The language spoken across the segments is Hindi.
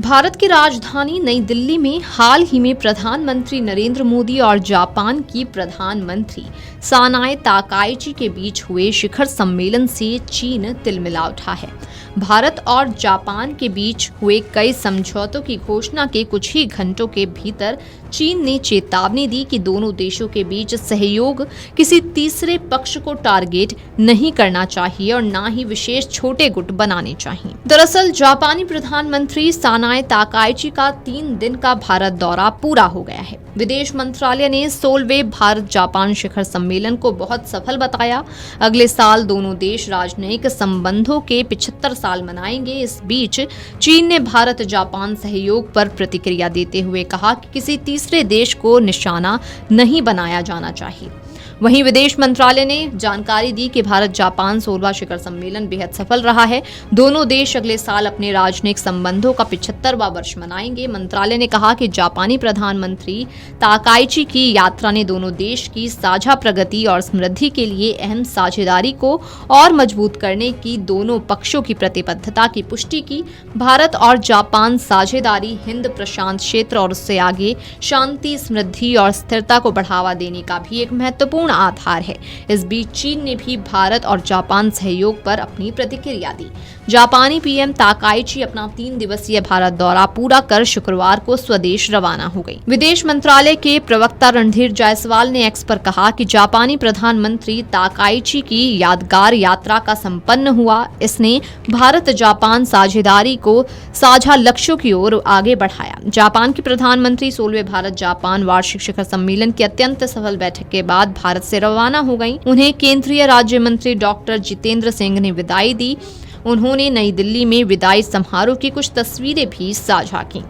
भारत की राजधानी नई दिल्ली में हाल ही में प्रधानमंत्री नरेंद्र मोदी और जापान की प्रधानमंत्री सानाए ताकाइची के बीच हुए शिखर सम्मेलन से चीन तिलमिला उठा है। भारत और जापान के बीच हुए कई समझौतों की घोषणा के कुछ ही घंटों के भीतर चीन ने चेतावनी दी कि दोनों देशों के बीच सहयोग किसी तीसरे पक्ष को टारगेट नहीं करना चाहिए और न ही विशेष छोटे गुट बनाने चाहिए। दरअसल जापानी प्रधानमंत्री सानाए ताकाइची का 3 दिन का भारत दौरा पूरा हो गया है। विदेश मंत्रालय ने 16वें भारत जापान शिखर सम्मेलन को बहुत सफल बताया। अगले साल दोनों देश राजनयिक संबंधों के 75 साल मनाएंगे। इस बीच चीन ने भारत जापान सहयोग पर प्रतिक्रिया देते हुए कहा कि किसी तीसरे देश को निशाना नहीं बनाया जाना चाहिए। वहीं विदेश मंत्रालय ने जानकारी दी कि भारत जापान 16वां शिखर सम्मेलन बेहद सफल रहा है। दोनों देश अगले साल अपने राजनयिक संबंधों का 75वां वर्ष मनाएंगे। मंत्रालय ने कहा कि जापानी प्रधानमंत्री ताकाइची की यात्रा ने दोनों देश की साझा प्रगति और समृद्धि के लिए अहम साझेदारी को और मजबूत करने की दोनों पक्षों की प्रतिबद्धता की पुष्टि की। भारत और जापान साझेदारी हिंद प्रशांत क्षेत्र और उससे आगे शांति, समृद्धि और स्थिरता को बढ़ावा देने का भी एक महत्वपूर्ण आधार है। इस बीच चीन ने भी भारत और जापान सहयोग पर अपनी प्रतिक्रिया दी। जापानी पीएम ताकाइची अपना 3 दिवसीय भारत दौरा पूरा कर शुक्रवार को स्वदेश रवाना हो गई। विदेश मंत्रालय के प्रवक्ता रणधीर जायसवाल ने एक्स पर कहा कि जापानी प्रधानमंत्री ताकाइची की यादगार यात्रा का संपन्न हुआ। इसने भारत जापान साझेदारी को साझा लक्ष्यों की ओर आगे बढ़ाया। जापान के प्रधानमंत्री 16वें भारत जापान वार्षिक शिखर सम्मेलन की अत्यंत सफल बैठक के बाद भारत से रवाना हो गई। उन्हें केंद्रीय राज्य मंत्री डॉक्टर जितेंद्र सिंह ने विदाई दी। उन्होंने नई दिल्ली में विदाई समारोह की कुछ तस्वीरें भी साझा की।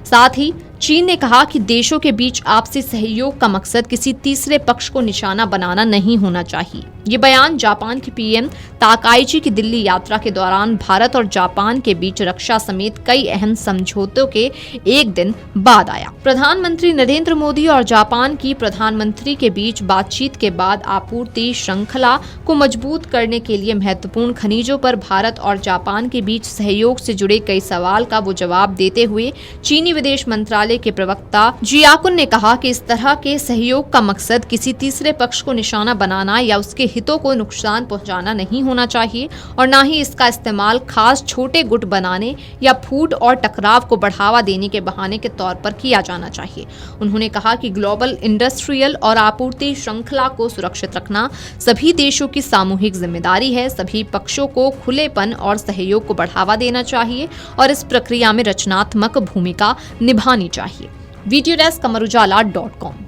साथ ही चीन ने कहा कि देशों के बीच आपसी सहयोग का मकसद किसी तीसरे पक्ष को निशाना बनाना नहीं होना चाहिए। ये बयान जापान के पीएम ताकाइची की दिल्ली यात्रा के दौरान भारत और जापान के बीच रक्षा समेत कई अहम समझौतों के एक दिन बाद आया। प्रधानमंत्री नरेंद्र मोदी और जापान की प्रधानमंत्री के बीच बातचीत के बाद आपूर्ति श्रृंखला को मजबूत करने के लिए महत्वपूर्ण खनिजों पर भारत और जापान के बीच सहयोग से जुड़े कई सवाल का वो जवाब देते हुए चीनी विदेश मंत्रालय के प्रवक्ता जियाकुन ने कहा कि इस तरह के सहयोग का मकसद किसी तीसरे पक्ष को निशाना बनाना या उसके हितों को नुकसान पहुंचाना नहीं होना चाहिए और न ही इसका इस्तेमाल खास छोटे गुट बनाने या फूट और टकराव को बढ़ावा देने के बहाने के तौर पर किया जाना चाहिए। उन्होंने कहा कि ग्लोबल इंडस्ट्रियल और आपूर्ति श्रृंखला को सुरक्षित रखना सभी देशों की सामूहिक जिम्मेदारी है। सभी पक्षों को खुलेपन और सहयोग को बढ़ावा देना चाहिए और इस प्रक्रिया में रचनात्मक भूमिका निभानी चाहिए। Video desk amarujala.com।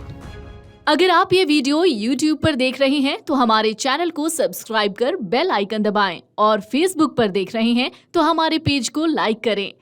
अगर आप ये वीडियो YouTube पर देख रहे हैं तो हमारे चैनल को सब्सक्राइब कर बेल आइकन दबाएं और Facebook पर देख रहे हैं तो हमारे पेज को लाइक करें।